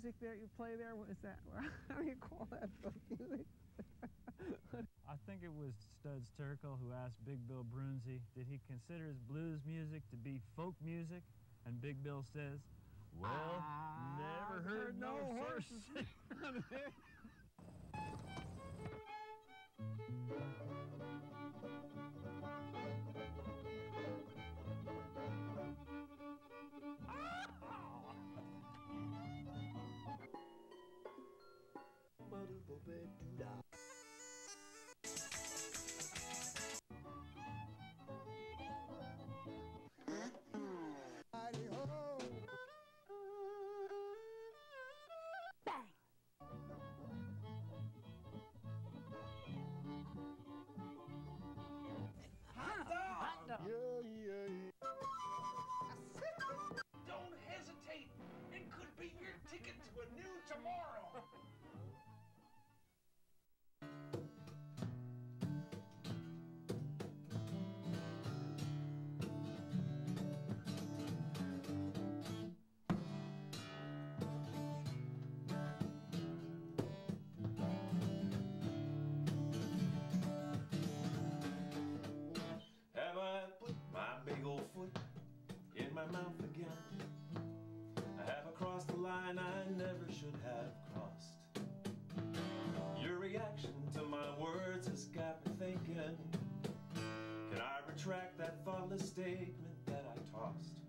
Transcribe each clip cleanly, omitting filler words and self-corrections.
music that you play there? What is that? How do you call that folk music? I think it was Studs Terkel who asked Big Bill Brunzi, did he consider his blues music to be folk music? And Big Bill says, well, never heard no horse. Don't hesitate. It could be your ticket to a new tomorrow. Have I put my big old foot in my mouth again? I have crossed the line I never should have crossed. Your reaction to my words has got me thinking, can I retract that thoughtless statement that I tossed?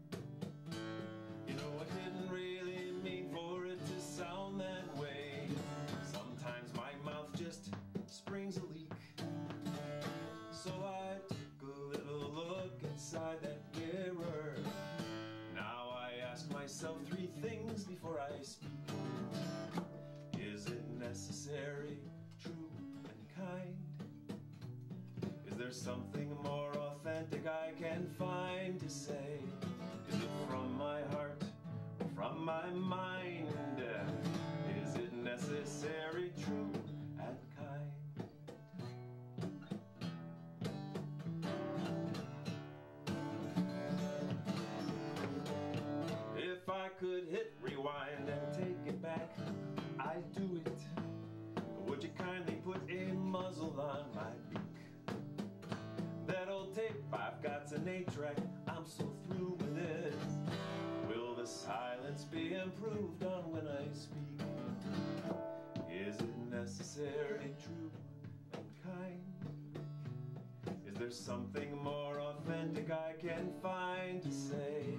You know, I didn't really mean for it to sound that way. Sometimes my mouth just springs a leak. So I took a little look inside that mirror. Now I ask myself three things before I speak. Is it necessary, true, and kind? Is there something more authentic I can find to say? Is it from my heart or from my mind? Is it necessary, true, and kind? If I could hit rewind and take it back, I'd do it. Would you kindly put a muzzle on my beak? That old tape I've got's an 8-track, I'm so through with it. Will the silence be improved on when I speak? Is it necessary, true, and kind? Is there something more authentic I can find to say?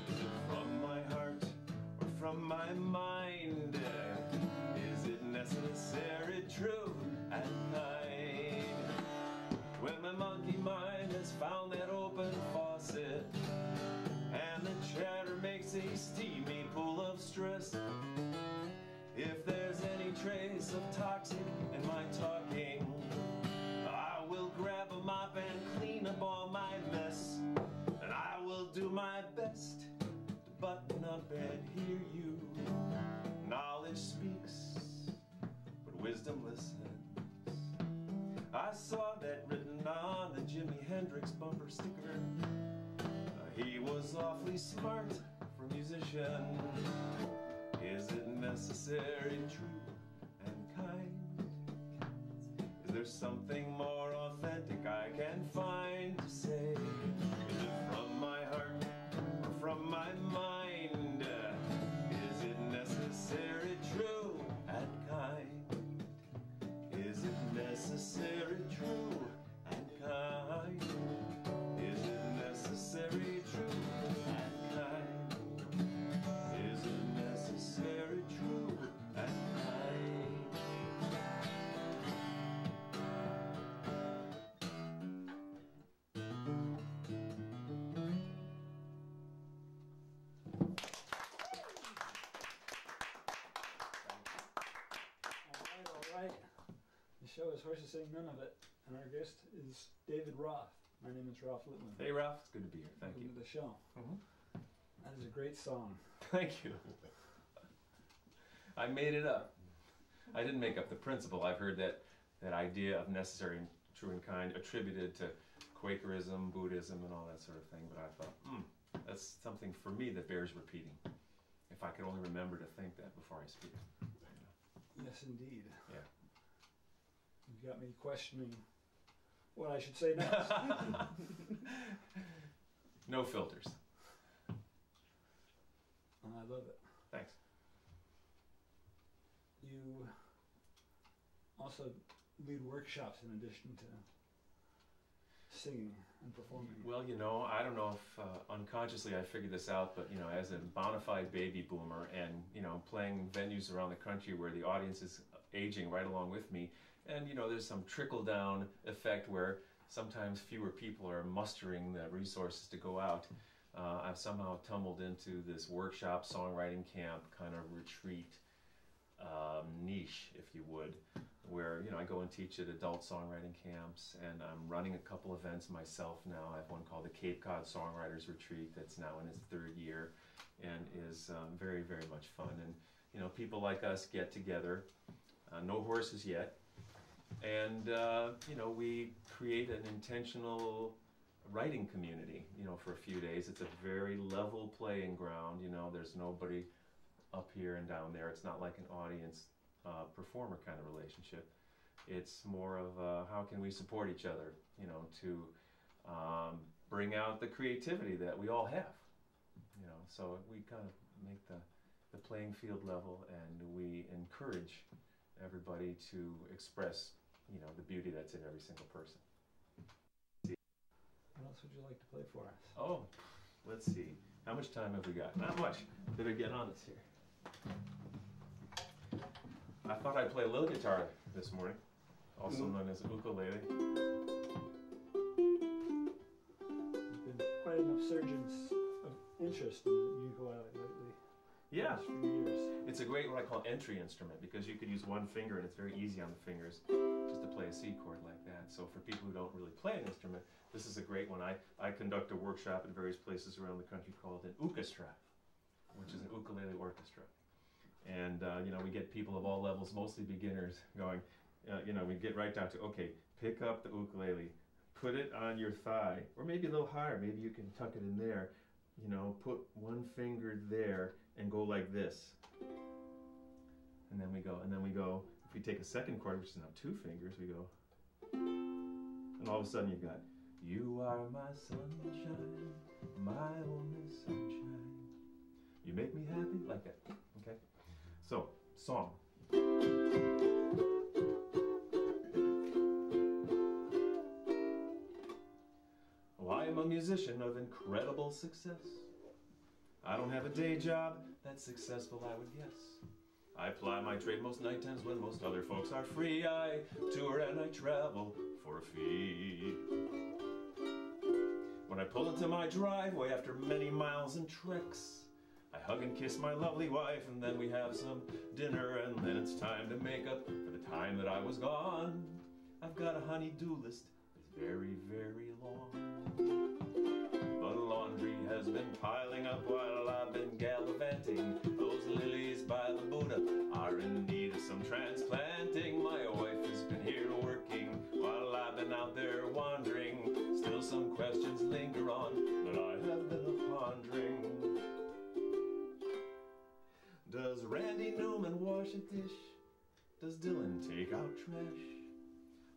Is it from my heart or from my mind? Is it necessary, true, and kind? When my monkey mind has found that open faucet and the chatter makes a steamy pool of stress, if there's any trace of toxic in my talking, I will grab a mop and clean up all my mess. And I will do my best to button up and hear you. Knowledge speaks, but wisdom listens. I saw that written on the Jimi Hendrix bumper sticker. He was awfully smart for a musician. Is it necessary, true, and kind? Is there something more authentic I can find to say? Is it from my heart or from my mind? Is it necessary, true, and kind? Is it necessary, true, and kind? Is it necessary, true, and kind? Is it necessary, true, and kind? All right. The show is Horses Say None of It, and our guest is David Roth. My name is Ralph Littman. Hey Ralph, it's good to be here. Thank you. Welcome to the show. That is a great song. Thank you. I made it up. I didn't make up the principle. I've heard that idea of necessary, true, and kind attributed to Quakerism, Buddhism, and all that sort of thing, but I thought, that's something for me that bears repeating. if I could only remember to think that before I speak. Yes, indeed. Yeah. You've got me questioning what I should say next. No filters. I love it. Thanks. You also lead workshops in addition to singing and performing. Well, you know, I don't know if unconsciously I figured this out, but, you know, as a bona fide baby boomer and, you know, playing venues around the country where the audience is aging right along with me, and, you know, there's some trickle-down effect where sometimes fewer people are mustering the resources to go out. I've somehow tumbled into this workshop, songwriting camp, kind of retreat niche, if you would, where, you know, I go and teach at adult songwriting camps, and I'm running a couple events myself now. I have one called the Cape Cod Songwriters Retreat that's now in its 3rd year and is very, very much fun. And, you know, people like us get together, no horses yet, and, you know, we create an intentional writing community, you know, for a few days. It's a very level playing ground, you know, there's nobody up here and down there. It's not like an audience performer kind of relationship. It's more of how can we support each other, you know, to bring out the creativity that we all have, you know. So we kind of make the playing field level, and we encourage everybody to express, you know, the beauty that's in every single person. What else would you like to play for us? Oh, let's see. How much time have we got? Not much. Better get on this here. I thought I'd play a little guitar this morning, also known as ukulele. There's been quite an upsurgence of interest in the ukulele lately. Yeah. Last few years. It's a great, what I call, entry instrument, because you could use one finger and it's very easy on the fingers just to play a C chord like that. So for people who don't really play an instrument, this is a great one. I conduct a workshop at various places around the country called an ukestra, which is an ukulele orchestra. And, you know, we get people of all levels, mostly beginners, going, you know, we get right down to, okay, pick up the ukulele, put it on your thigh, or maybe a little higher, maybe you can tuck it in there, you know, put one finger there and go like this. And then we go, if we take a second chord, which is now 2 fingers, we go, and all of a sudden you've got, you are my sunshine, my only sunshine. You make me happy, like that, okay? So, song. Well, I am a musician of incredible success. I don't have a day job that's successful, I would guess. I ply my trade most night times when most other folks are free. I tour and I travel for a fee. When I pull into my driveway after many miles and treks, I hug and kiss my lovely wife, and then we have some dinner, and then it's time to make up for the time that I was gone. I've got a honey-do list that's very, very long. But laundry has been piling up while I've been gallivanting. Those lilies by the Buddha are in need of some transplanting. My wife has been here working while I've been out there wandering. Still some questions linger on that I have been pondering. Does Randy Newman wash a dish? Does Dylan take out trash?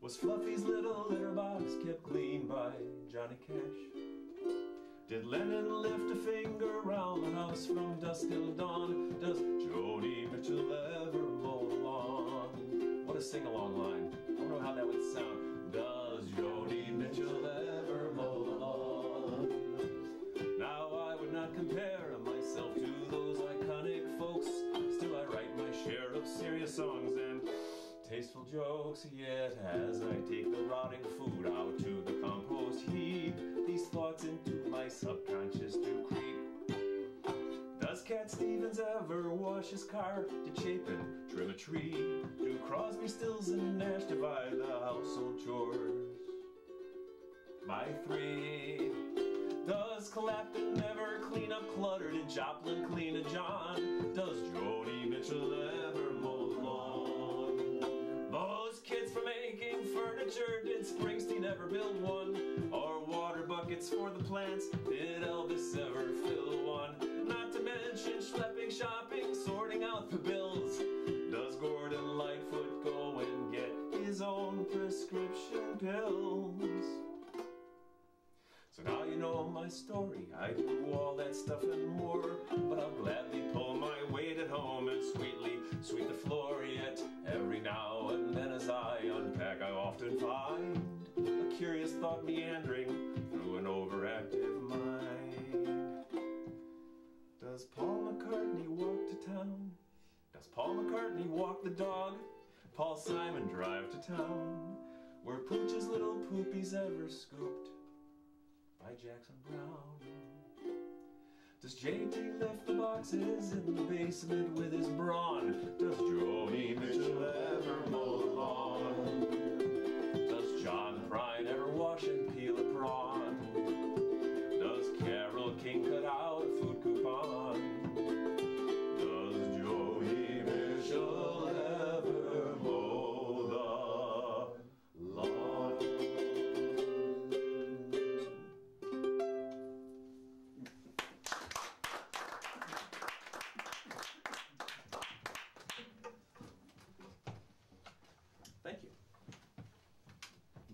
Was Fluffy's little litter box kept clean by Johnny Cash? Did Lennon lift a finger around the house from dusk till dawn? Does Joni Mitchell ever mow the lawn? What a sing-along line. I don't know how that would sound. Does Joni Mitchell ever mow the lawn? Now I would not compare myself to those iconic folks. Still I write my share of serious songs and tasteful jokes. Yet as I take the rotting food out to the compost heap, these thoughts into my subconscious do creep. Does Cat Stevens ever wash his car? Did Chapin trim a tree? Do Crosby, Stills, and Nash divide the household chores by 3? Does Clapton ever clean up clutter? Did Joplin clean a John? Does Joni Mitchell ever mow the lawn? Those kids for making furniture, did Springsteen ever build one? Or water buckets for the plants, did Elvis ever fill one? Not to mention mention schlepping, shopping, sorting out the bills? Does Gordon Lightfoot go and get his own prescription pills? So now you know my story. I do all that stuff and more, but I'll gladly pull my weight at home and sweetly sweep the floor. Yet every now and then as I unpack, I often find a curious thought meandering through an overactive mind. Does Paul McCartney walk to town? Does Paul McCartney walk the dog? Paul Simon drive to town? Were Pooch's little poopies ever scooped by Jackson Brown? Does J.T. lift the boxes in the basement with his brawn? Does Joni Mitchell ever mow the lawn? Does John Prine ever wash and peel a prawn? Does Carole King cut out a food coupon? Does Joni Mitchell ever mow the lawn? Thank you.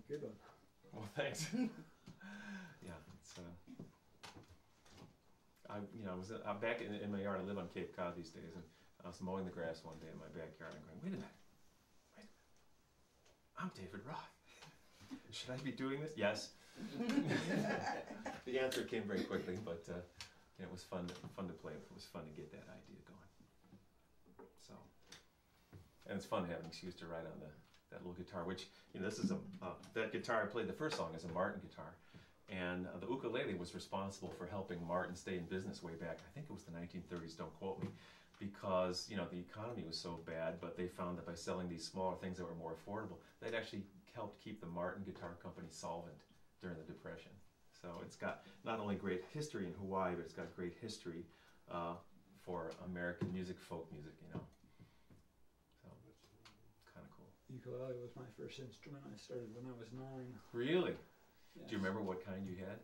Good one. Well, thanks. Yeah, it's I'm back in my yard. I live on Cape Cod these days, and I was mowing the grass one day in my backyard and going, wait a minute, I'm David Roth. Should I be doing this? Yes. The answer came very quickly, but it was fun to play with. It was fun to get that idea going. So, and it's fun to have an excuse to write on that little guitar, which, this is that guitar I played the first song is a Martin guitar. And the ukulele was responsible for helping Martin stay in business way back, I think it was the 1930s, don't quote me, because, the economy was so bad, but they found that by selling these smaller things that were more affordable, they'd actually helped keep the Martin Guitar Company solvent during the Depression. So it's got not only great history in Hawaii, but it's got great history for American music, folk music, So, kind of cool. Ukulele was my first instrument. I started when I was 9. Really? Yes. Do you remember what kind you had?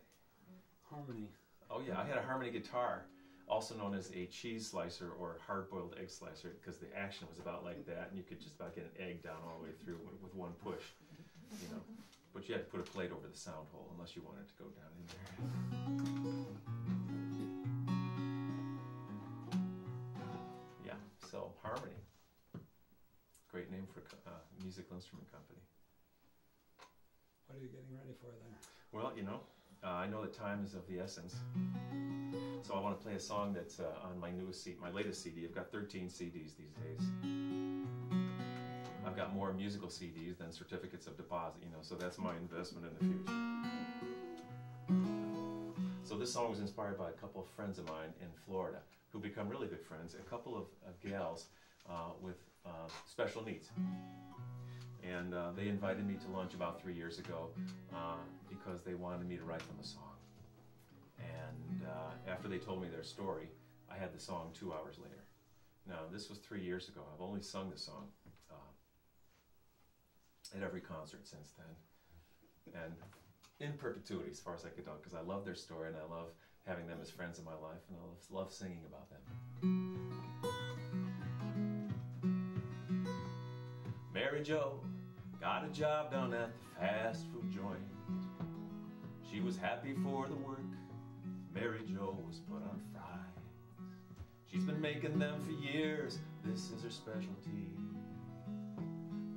Harmony. Oh yeah, I had a harmony guitar, also known as a cheese slicer or hard-boiled egg slicer, because the action was about like that, and you could just about get an egg down all the way through with one push, But you had to put a plate over the sound hole unless you wanted to go down in there. Yeah, so harmony. Great name for a musical instrument company. What are you getting ready for there? Well, I know that time is of the essence, so I want to play a song that's on my latest CD. I've got 13 CDs these days. I've got more musical CDs than certificates of deposit, so that's my investment in the future. So this song was inspired by a couple of friends of mine in Florida who become really good friends, a couple of gals with special needs. And they invited me to lunch about 3 years ago because they wanted me to write them a song. And after they told me their story, I had the song 2 hours later. Now, this was 3 years ago. I've only sung the song at every concert since then. And in perpetuity, as far as I could tell, because I love their story and I love having them as friends in my life, and I love singing about them. Mary Jo got a job down at the fast food joint. She was happy for the work. Mary Jo was put on fries. She's been making them for years. This is her specialty.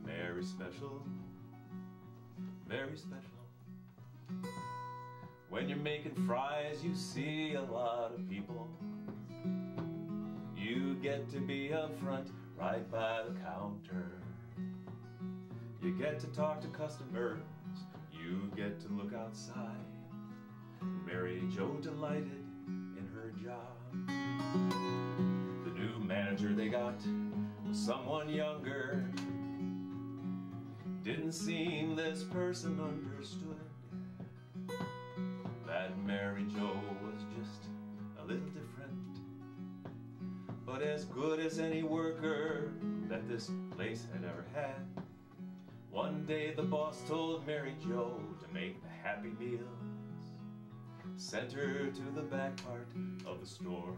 Very special, very special. When you're making fries, you see a lot of people. You get to be up front, right by the counter. You get to talk to customers, you get to look outside. Mary Jo delighted in her job. The new manager they got was someone younger. Didn't seem this person understood that Mary Jo was just a little different, but as good as any worker that this place had ever had. One day the boss told Mary Jo to make the Happy Meals, sent her to the back part of the store.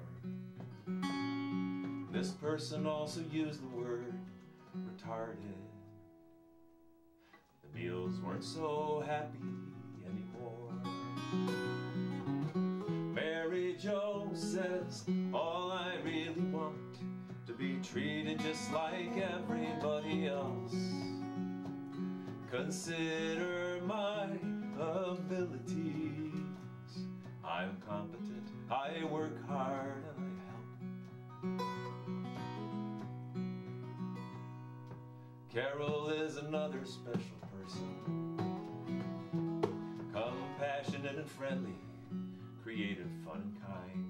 This person also used the word retarded. The meals weren't so happy anymore. Mary Jo says, all I really want to be treated just like everybody else. Consider my abilities. I'm competent, I work hard, and I help. Carol is another special person. Compassionate and friendly, creative, fun, and kind.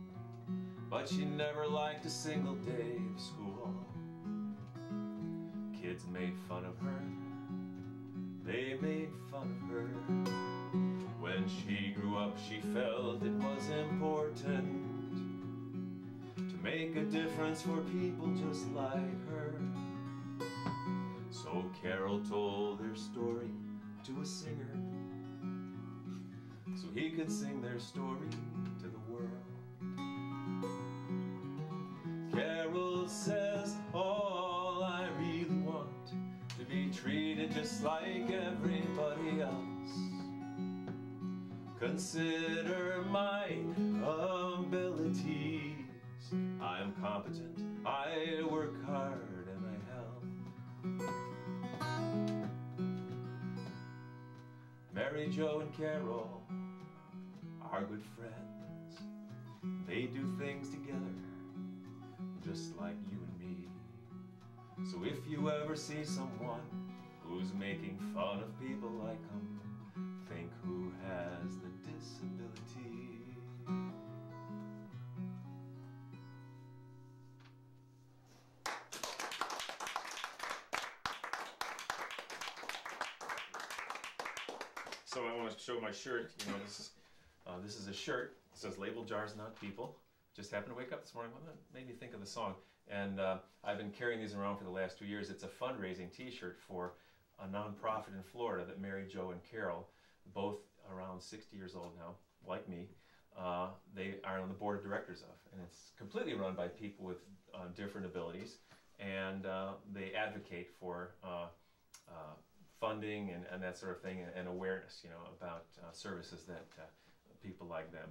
But she never liked a single day of school. Kids made fun of her. They made fun of her. When she grew up, she felt it was important to make a difference for people just like her. So Carol told their story to a singer, so he could sing their story to the world. Carol says, all I really want to be treated just like everybody else. Consider my abilities. I am competent, I work hard, and I help. Mary Jo and Carol are good friends. They do things together just like you and me. So if you ever see someone who's making fun of people like them, think who has the disability. So I want to show my shirt. You know, this is a shirt. It says "Label Jars, Not People." Just happened to wake up this morning. Well, that made me think of the song. And I've been carrying these around for the last 2 years. It's a fundraising T-shirt for a nonprofit in Florida that Mary Jo and Carol, both around 60 years old now, like me, they are on the board of directors of. And it's completely run by people with different abilities. And they advocate for funding and that sort of thing, and awareness, you know, about services that people like them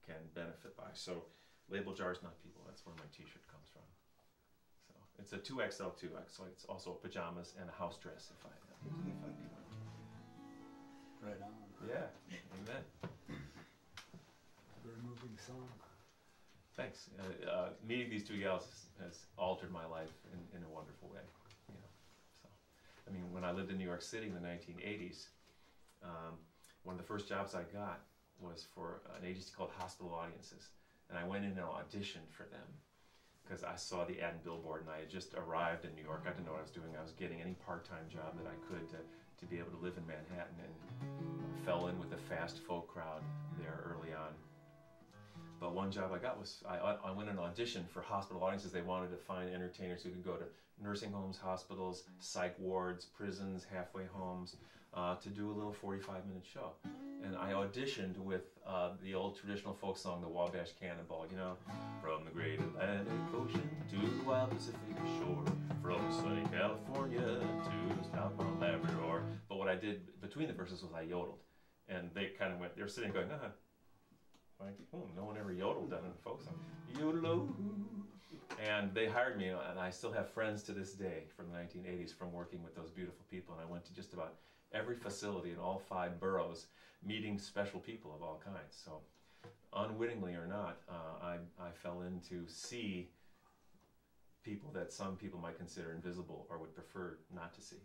can benefit by. So, Label Jars, Not People, that's where my T-shirt comes from. So, it's a 2XL, 2X, so it's also pajamas and a house dress if I need one. Right on. Yeah, amen. Very moving song. Thanks. Meeting these two gals has altered my life in a wonderful way. You know, so I mean, when I lived in New York City in the 1980s, one of the first jobs I got was for an agency called Hospital Audiences, and I went in and auditioned for them because I saw the ad in Billboard, and I had just arrived in New York. I didn't know what I was doing. I was getting any part-time job that I could to be able to live in Manhattan, and fell in with the fast folk crowd there early on. But one job I got was, I went and auditioned for Hospital Audiences. They wanted to find entertainers who could go to nursing homes, hospitals, psych wards, prisons, halfway homes, to do a little 45-minute show. And I auditioned with the old traditional folk song, the Wabash Cannonball, you know, from the great Atlantic Ocean to the wild Pacific shore, from sunny California to southbound Labrador. But what I did between the verses was I yodeled. And they kind of went, they were sitting going, like, no one ever yodeled down in a folk song. Yodel-o. And they hired me, and I still have friends to this day from the 1980s from working with those beautiful people. And I went to just about every facility in all 5 boroughs, meeting special people of all kinds. So unwittingly or not, I fell in to see people that some people might consider invisible or would prefer not to see.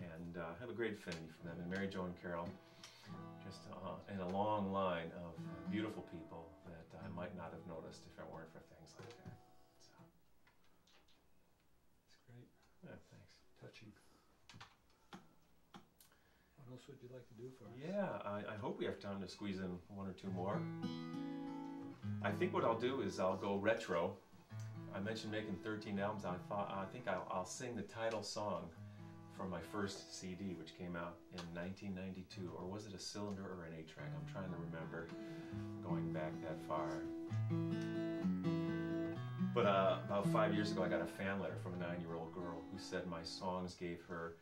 And I have a great affinity for them. And Mary Jo and Carol, just in a long line of beautiful people that I might not have noticed if it weren't for things like that. So. That's great. Yeah, thanks. Touching. What else would you like to do for us? Yeah, I hope we have time to squeeze in 1 or 2 more. I think what I'll do is I'll go retro. I mentioned making 13 albums. I think I'll sing the title song from my first CD, which came out in 1992, or was it a cylinder or an 8-track? I'm trying to remember, going back that far. But about 5 years ago, I got a fan letter from a 9-year-old girl who said my songs gave her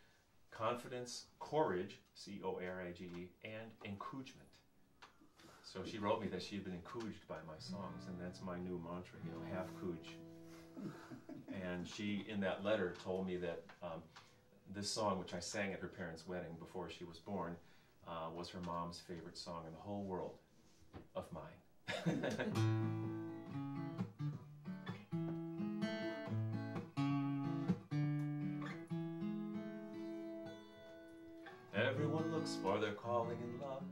confidence, courage, C-O-R-I-G-E, and encouragement. So she wrote me that she had been encouraged by my songs, and that's my new mantra, you know, have courage. And she, in that letter, told me that this song, which I sang at her parents' wedding before she was born, was her mom's favorite song in the whole world of mine. Everyone looks for their calling in love,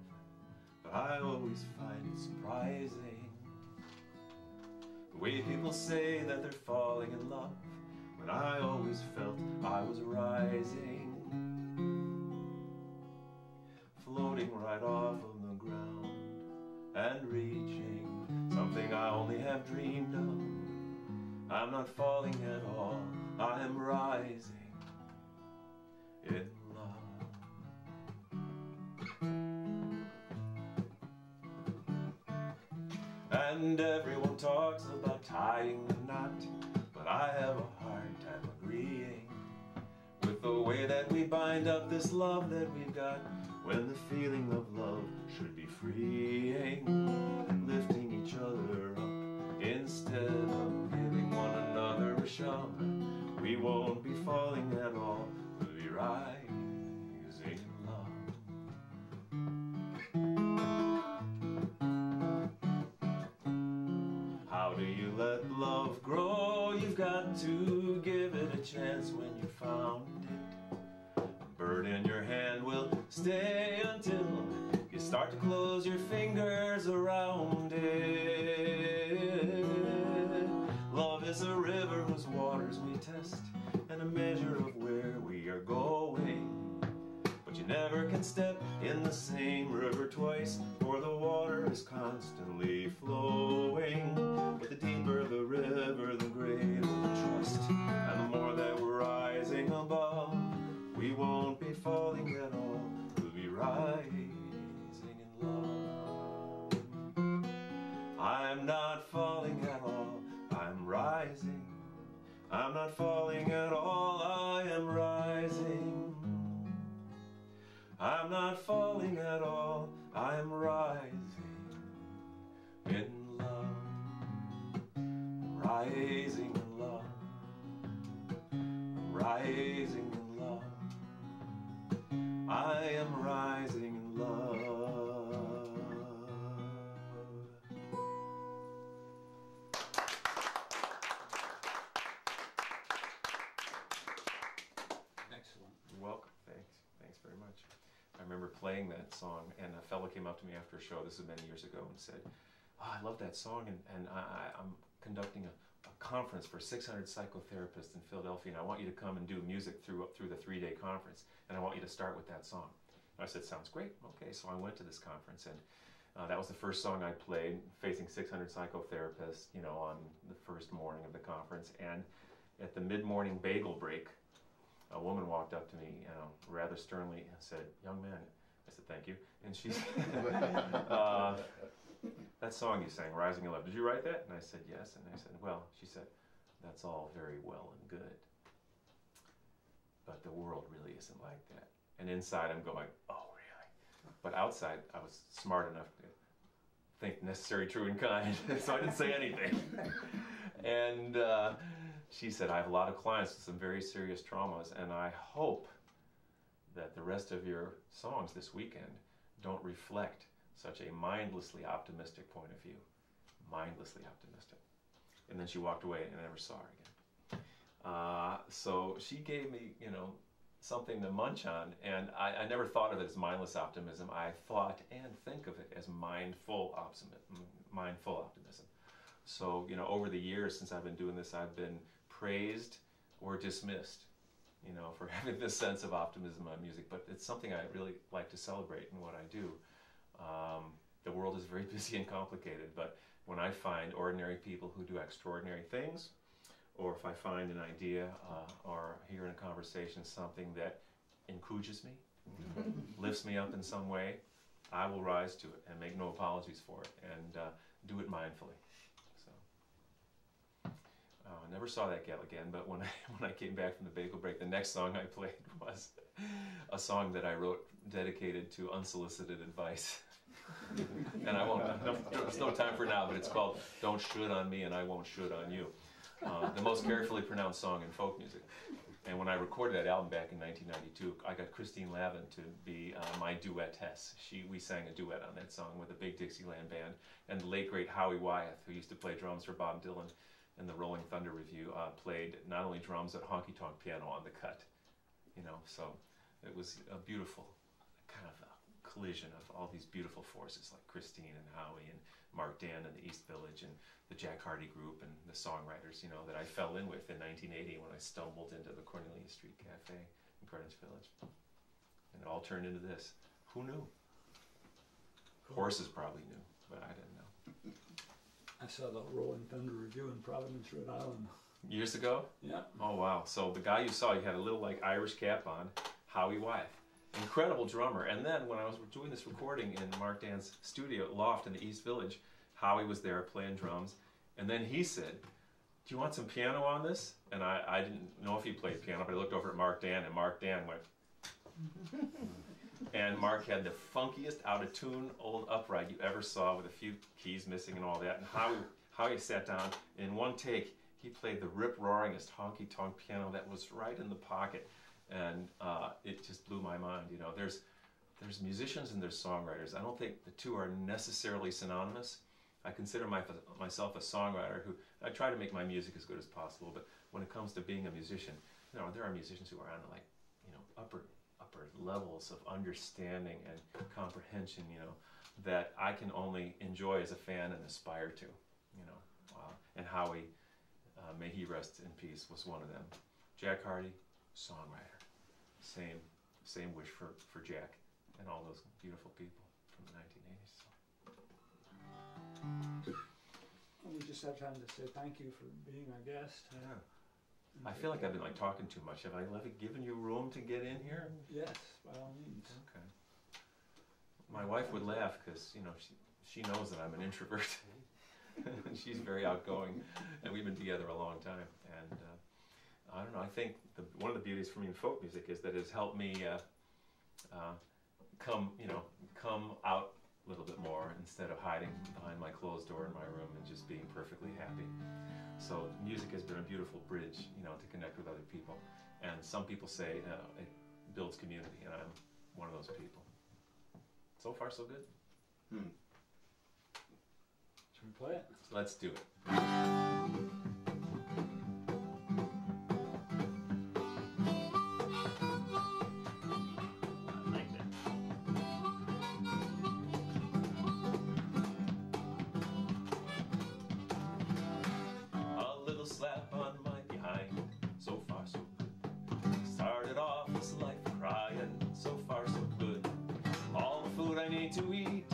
but I always find it surprising the way people say that they're falling in love, when I always felt I was rising, floating right off of the ground and reaching something I only have dreamed of. I'm not falling at all, I am rising in love. And everyone talks about tying the knot, but I have a hard time agreeing with the way that we bind up this love that we've got, when the feeling of love should be freeing, lifting each other up instead of giving one another a shove. We won't be falling at all, we'll be rising in love. How do you let love grow? You've got to give it a chance when you found it. A bird in your hand will stay until you start to close your fingers around it. Love is a river whose waters we test, and a measure of where we are going. But you never can step in the same river twice, for the water is constantly flowing. But the deeper the river, the greater the trust, and the more that we're rising above, we won't be falling at all, we'll be rising in love. I'm not falling at all, I'm rising. I'm not falling at all, I am rising. I'm not falling at all, I am rising in love. Rising in love. Rising in love. I am rising in love. Excellent. You're welcome. Thanks very much. I remember playing that song, and a fellow came up to me after a show, this was many years ago, and said, "Oh, I love that song, and I'm conducting a conference for 600 psychotherapists in Philadelphia, and I want you to come and do music through the 3-day conference, and I want you to start with that song." And I said, "Sounds great." Okay, so I went to this conference, and that was the first song I played, facing 600 psychotherapists, you know, on the first morning of the conference. And at the mid-morning bagel break, a woman walked up to me, you know, rather sternly and said, "Young man," I said, "Thank you," and she said, "That song you sang, Rising in Love, did you write that?" And I said, "Yes." And I said, "Well," she said, "that's all very well and good, but the world really isn't like that." And inside I'm going, "Oh, really?" But outside I was smart enough to think necessary, true, and kind, so I didn't say anything. And she said, "I have a lot of clients with some very serious traumas, and I hope that the rest of your songs this weekend don't reflect such a mindlessly optimistic point of view." Mindlessly optimistic. And then she walked away, and I never saw her again. So she gave me, you know, something to munch on, and I never thought of it as mindless optimism. I thought and think of it as mindful optimism. So, you know, over the years since I've been doing this, I've been praised or dismissed, you know, for having this sense of optimism on music, but it's something I really like to celebrate in what I do. The world is very busy and complicated, but when I find ordinary people who do extraordinary things, or if I find an idea or hear in a conversation something that encourages me, lifts me up in some way, I will rise to it and make no apologies for it, and do it mindfully. So, Never saw that gal again, but when I came back from the bagel break, the next song I played was a song that I wrote dedicated to unsolicited advice. And I won't, there's no time for now, but it's called Don't Should on Me and I Won't Should on You. The most carefully pronounced song in folk music. And when I recorded that album back in 1992, I got Christine Lavin to be my duetess. We sang a duet on that song with the Big Dixieland Band, and the late great Howie Wyeth, who used to play drums for Bob Dylan in the Rolling Thunder Review, played not only drums but honky-tonk piano on the cut. You know, so it was a beautiful kind of a collision of all these beautiful forces like Christine and Howie and Mark Dan and the East Village and the Jack Hardy Group and the songwriters, you know, that I fell in with in 1980 when I stumbled into the Cornelia Street Cafe in Greenwich Village. And it all turned into this. Who knew? Horses probably knew, but I didn't know. I saw the Rolling Thunder Review in Providence, Rhode Island. Years ago? Yeah. Oh, wow. So the guy you saw, he had a little, like, Irish cap on, Howie Wyeth. Incredible drummer. And then when I was doing this recording in Mark Dan's studio loft in the East Village, Howie was there playing drums. And then he said, do you want some piano on this? And I didn't know if he played piano, but I looked over at Mark Dan, and Mark Dan went... And Mark had the funkiest, out-of-tune old upright you ever saw with a few keys missing and all that. And Howie sat down, and in one take, he played the rip-roaringest honky-tonk piano that was right in the pocket. And it just blew my mind. You know, there's musicians and there's songwriters. I don't think the two are necessarily synonymous. I consider myself a songwriter who, I try to make my music as good as possible, but when it comes to being a musician, you know, there are musicians who are on, like, you know, upper levels of understanding and comprehension, you know, that I can only enjoy as a fan and aspire to, you know. And Howie, may he rest in peace, was one of them. Jack Hardy, songwriter. Same wish for Jack and all those beautiful people from the 1980s. We just have time to say thank you for being our guest. Yeah. I feel like I've been like talking too much. Have I given you room to get in here? Yes, by all means. Okay. My wife would laugh because, you know, she knows that I'm an introvert. She's very outgoing, and we've been together a long time. And I don't know. I think one of the beauties for me in folk music is that it's helped me come out a little bit more instead of hiding behind my closed door in my room and just being perfectly happy. So music has been a beautiful bridge, you know, to connect with other people. And some people say it builds community, and I'm one of those people. So far, so good. Should we play it? So let's do it. Slap on my behind, so far so good. Started off this life crying, so far so good. All the food I need to eat,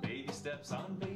baby steps on baby.